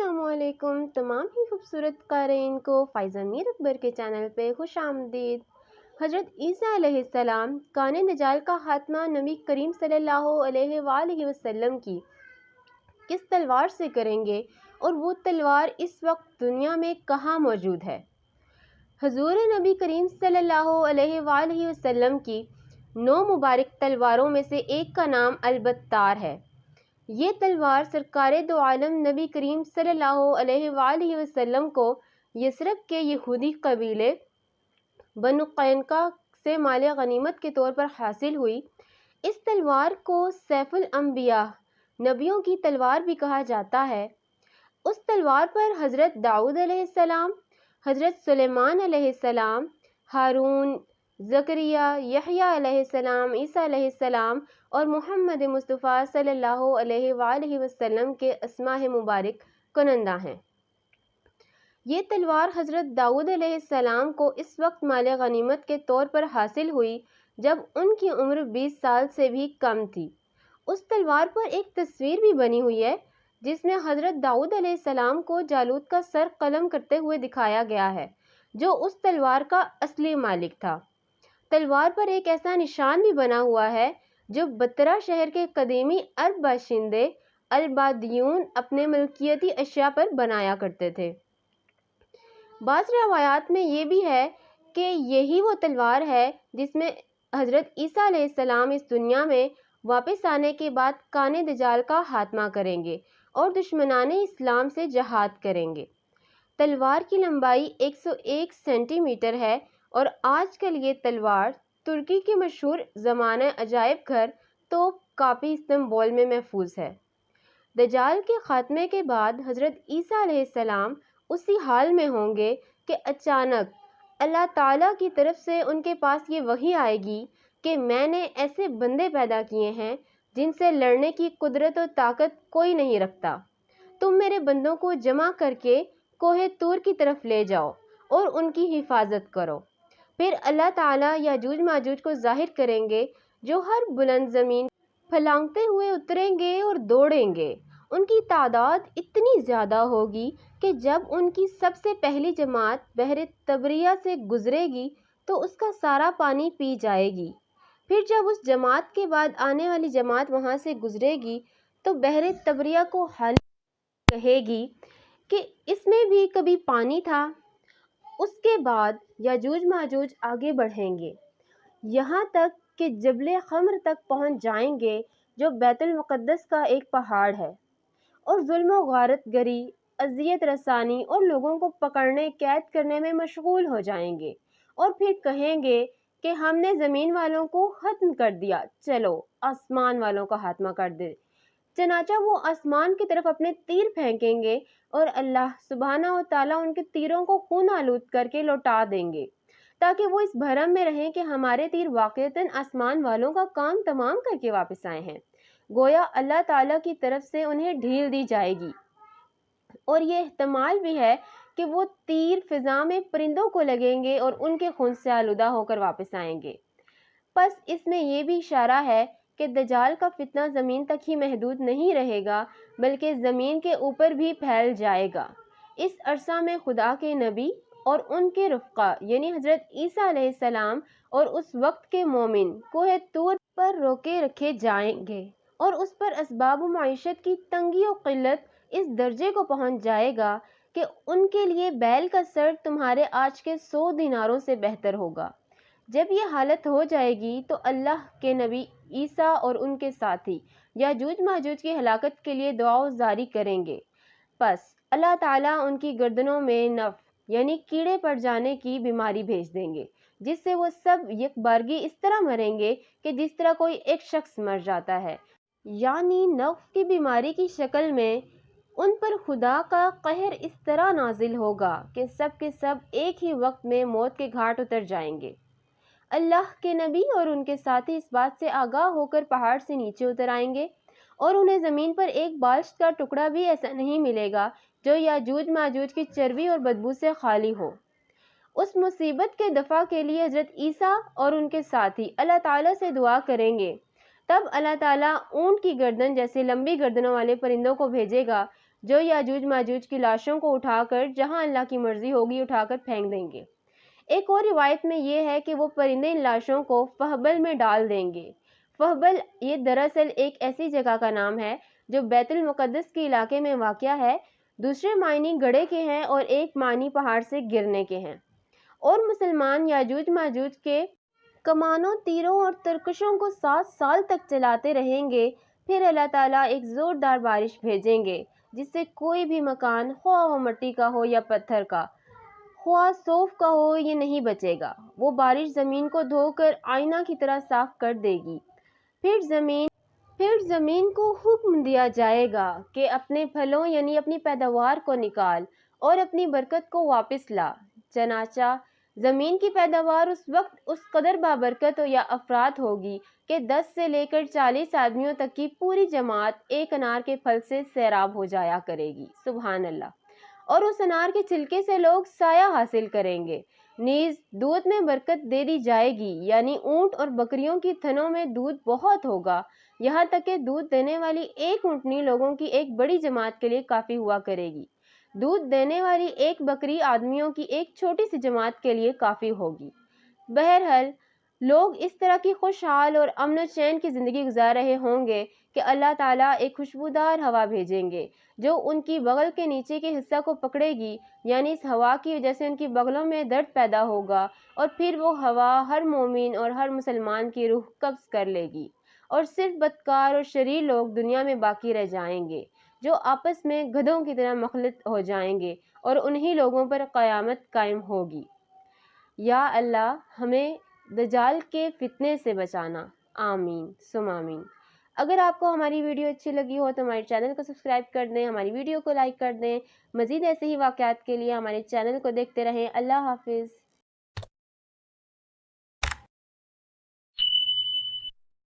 السلام علیکم تمام ہی خوبصورت قارئین کو فائزہ میر اکبر کے چینل پہ خوش آمدید۔ حضرت عیسیٰ علیہ السلام کان دجال کا خاتمہ نبی کریم صلی اللہ علیہ وآلہ وسلم کی کس تلوار سے کریں گے اور وہ تلوار اس وقت دنیا میں کہاں موجود ہے؟ حضور نبی کریم صلی اللہ علیہ وآلہ وسلم کی 9 مبارک تلواروں میں سے ایک کا نام البتار ہے۔ یہ تلوار سرکار دو عالم نبی کریم صلی اللہ علیہ وآلہ وسلم کو یثرب کے یہودی قبیلے بنو قینقاع سے مال غنیمت کے طور پر حاصل ہوئی۔ اس تلوار کو سیف الانبیاء نبیوں کی تلوار بھی کہا جاتا ہے۔ اس تلوار پر حضرت داؤد علیہ السلام، حضرت سلیمان علیہ السلام، ہارون، زکریا، یحییٰ علیہ السلام، عیسیٰ علیہ السلام اور محمد مصطفیٰ صلی اللہ علیہ وآلہ وسلم کے اسماء مبارک کنندہ ہیں۔ یہ تلوار حضرت داؤد علیہ السلام کو اس وقت مال غنیمت کے طور پر حاصل ہوئی جب ان کی عمر 20 سال سے بھی کم تھی۔ اس تلوار پر ایک تصویر بھی بنی ہوئی ہے جس میں حضرت داؤد علیہ السلام کو جالوت کا سر قلم کرتے ہوئے دکھایا گیا ہے جو اس تلوار کا اصلی مالک تھا۔ تلوار پر ایک ایسا نشان بھی بنا ہوا ہے جو بترا شہر کے قدیمی عرب باشندے البادیون اپنے ملکیتی اشیاء پر بنایا کرتے تھے۔ بعض روایات میں یہ بھی ہے کہ یہی وہ تلوار ہے جس میں حضرت عیسیٰ علیہ السلام اس دنیا میں واپس آنے کے بعد کان دجال کا خاتمہ کریں گے اور دشمنان اسلام سے جہاد کریں گے۔ تلوار کی لمبائی 101 سینٹی میٹر ہے اور آج کل یہ تلوار ترکی کے مشہور زمانہ عجائب گھر توپ کاپی استنبول میں محفوظ ہے۔ دجال کے خاتمے کے بعد حضرت عیسیٰ علیہ السلام اسی حال میں ہوں گے کہ اچانک اللہ تعالیٰ کی طرف سے ان کے پاس یہ وحی آئے گی کہ میں نے ایسے بندے پیدا کیے ہیں جن سے لڑنے کی قدرت و طاقت کوئی نہیں رکھتا۔ تم میرے بندوں کو جمع کر کے کوہ طور کی طرف لے جاؤ اور ان کی حفاظت کرو۔ پھر اللہ تعالیٰ یاجوج ماجوج کو ظاہر کریں گے جو ہر بلند زمین پھلانگتے ہوئے اتریں گے اور دوڑیں گے۔ ان کی تعداد اتنی زیادہ ہوگی کہ جب ان کی سب سے پہلی جماعت بحر طبریہ سے گزرے گی تو اس کا سارا پانی پی جائے گی۔ پھر جب اس جماعت کے بعد آنے والی جماعت وہاں سے گزرے گی تو بحر طبریہ کو حالی کہے گی کہ اس میں بھی کبھی پانی تھا۔ اس کے بعد یاجوج ماجوج آگے بڑھیں گے یہاں تک کہ جبل خمر تک پہنچ جائیں گے جو بیت المقدس کا ایک پہاڑ ہے، اور ظلم و غارت گری، اذیت رسانی اور لوگوں کو پکڑنے قید کرنے میں مشغول ہو جائیں گے، اور پھر کہیں گے کہ ہم نے زمین والوں کو ختم کر دیا، چلو آسمان والوں کا خاتمہ کر دے۔ چنانچہ وہ آسمان کی طرف اپنے تیر پھینکیں گے اور اللہ سبحانہ و تعالیٰ ان کے تیروں کو خون آلود کر کے لوٹا دیں گے تاکہ وہ اس بھرم میں رہیں کہ ہمارے تیر واقعتاً آسمان والوں کا کام تمام کر کے واپس آئے ہیں۔ گویا اللہ تعالیٰ کی طرف سے انہیں ڈھیل دی جائے گی، اور یہ احتمال بھی ہے کہ وہ تیر فضا میں پرندوں کو لگیں گے اور ان کے خون سے آلودہ ہو کر واپس آئیں گے۔ پس اس میں یہ بھی اشارہ ہے کہ دجال کا فتنہ زمین تک ہی محدود نہیں رہے گا بلکہ زمین کے اوپر بھی پھیل جائے گا۔ اس عرصہ میں خدا کے نبی اور ان کے رفقا یعنی حضرت عیسیٰ علیہ السلام اور اس وقت کے مومن کوہ طور پر روکے رکھے جائیں گے، اور اس پر اسباب و معیشت کی تنگی و قلت اس درجے کو پہنچ جائے گا کہ ان کے لیے بیل کا سر تمہارے آج کے 100 دیناروں سے بہتر ہوگا۔ جب یہ حالت ہو جائے گی تو اللہ کے نبی عیسیٰ اور ان کے ساتھی یاجوج ماجوج کی ہلاکت کے لیے دعا جاری کریں گے۔ پس اللہ تعالیٰ ان کی گردنوں میں نف یعنی کیڑے پڑ جانے کی بیماری بھیج دیں گے جس سے وہ سب یک بارگی اس طرح مریں گے کہ جس طرح کوئی ایک شخص مر جاتا ہے، یعنی نف کی بیماری کی شکل میں ان پر خدا کا قہر اس طرح نازل ہوگا کہ سب کے سب ایک ہی وقت میں موت کے گھاٹ اتر جائیں گے۔ اللہ کے نبی اور ان کے ساتھی اس بات سے آگاہ ہو کر پہاڑ سے نیچے اتر آئیں گے، اور انہیں زمین پر ایک بالشت کا ٹکڑا بھی ایسا نہیں ملے گا جو یاجوج ماجوج کی چربی اور بدبو سے خالی ہو۔ اس مصیبت کے دفع کے لیے حضرت عیسیٰ اور ان کے ساتھی اللہ تعالیٰ سے دعا کریں گے۔ تب اللہ تعالیٰ اونٹ کی گردن جیسے لمبی گردنوں والے پرندوں کو بھیجے گا جو یاجوج ماجوج کی لاشوں کو اٹھا کر جہاں اللہ کی مرضی ہوگی اٹھا کر پھینک دیں گے۔ ایک اور روایت میں یہ ہے کہ وہ پرندے ان لاشوں کو فہبل میں ڈال دیں گے۔ فہبل یہ دراصل ایک ایسی جگہ کا نام ہے جو بیت المقدس کے علاقے میں واقع ہے۔ دوسرے معنی گڑھے کے ہیں اور ایک معنی پہاڑ سے گرنے کے ہیں۔ اور مسلمان یاجوج ماجوج کے کمانوں، تیروں اور ترکشوں کو 7 سال تک چلاتے رہیں گے، پھر اللہ تعالیٰ ایک زوردار بارش بھیجیں گے جس سے کوئی بھی مکان، خواہ وہ مٹی کا ہو یا پتھر کا، خواہ صوف کا ہو، یہ نہیں بچے گا۔ وہ بارش زمین کو دھو کر آئینہ کی طرح صاف کر دے گی۔ پھر زمین کو حکم دیا جائے گا کہ اپنے پھلوں یعنی اپنی پیداوار کو نکال اور اپنی برکت کو واپس لا۔ چنانچہ زمین کی پیداوار اس وقت اس قدر بابرکت یا افراد ہوگی کہ 10 سے لے کر 40 آدمیوں تک کی پوری جماعت ایک انار کے پھل سے سیراب ہو جایا کرے گی۔ سبحان اللہ۔ اور اس انار کے چھلکے سے لوگ سایہ حاصل کریں گے۔ نیز دودھ میں برکت دے دی جائے گی، یعنی اونٹ اور بکریوں کی تھنوں میں دودھ بہت ہوگا، یہاں تک کہ دودھ دینے والی ایک اونٹنی لوگوں کی ایک بڑی جماعت کے لیے کافی ہوا کرے گی۔ دودھ دینے والی ایک بکری آدمیوں کی ایک چھوٹی سی جماعت کے لیے کافی ہوگی۔ بہرحال لوگ اس طرح کی خوشحال اور امن و چین کی زندگی گزار رہے ہوں گے کہ اللہ تعالیٰ ایک خوشبودار ہوا بھیجیں گے جو ان کی بغل کے نیچے کے حصہ کو پکڑے گی، یعنی اس ہوا کی وجہ سے ان کی بغلوں میں درد پیدا ہوگا، اور پھر وہ ہوا ہر مومن اور ہر مسلمان کی روح قبض کر لے گی، اور صرف بدکار اور شریر لوگ دنیا میں باقی رہ جائیں گے جو آپس میں گدھوں کی طرح مخلوط ہو جائیں گے، اور انہی لوگوں پر قیامت قائم ہوگی۔ یا اللہ ہمیں دجال کے فتنے سے بچانا، آمین ثم آمین۔ اگر آپ کو ہماری ویڈیو اچھی لگی ہو تو ہمارے چینل کو سبسکرائب کر دیں، ہماری ویڈیو کو لائک کر دیں۔ مزید ایسے ہی واقعات کے لیے ہمارے چینل کو دیکھتے رہیں۔ اللہ حافظ۔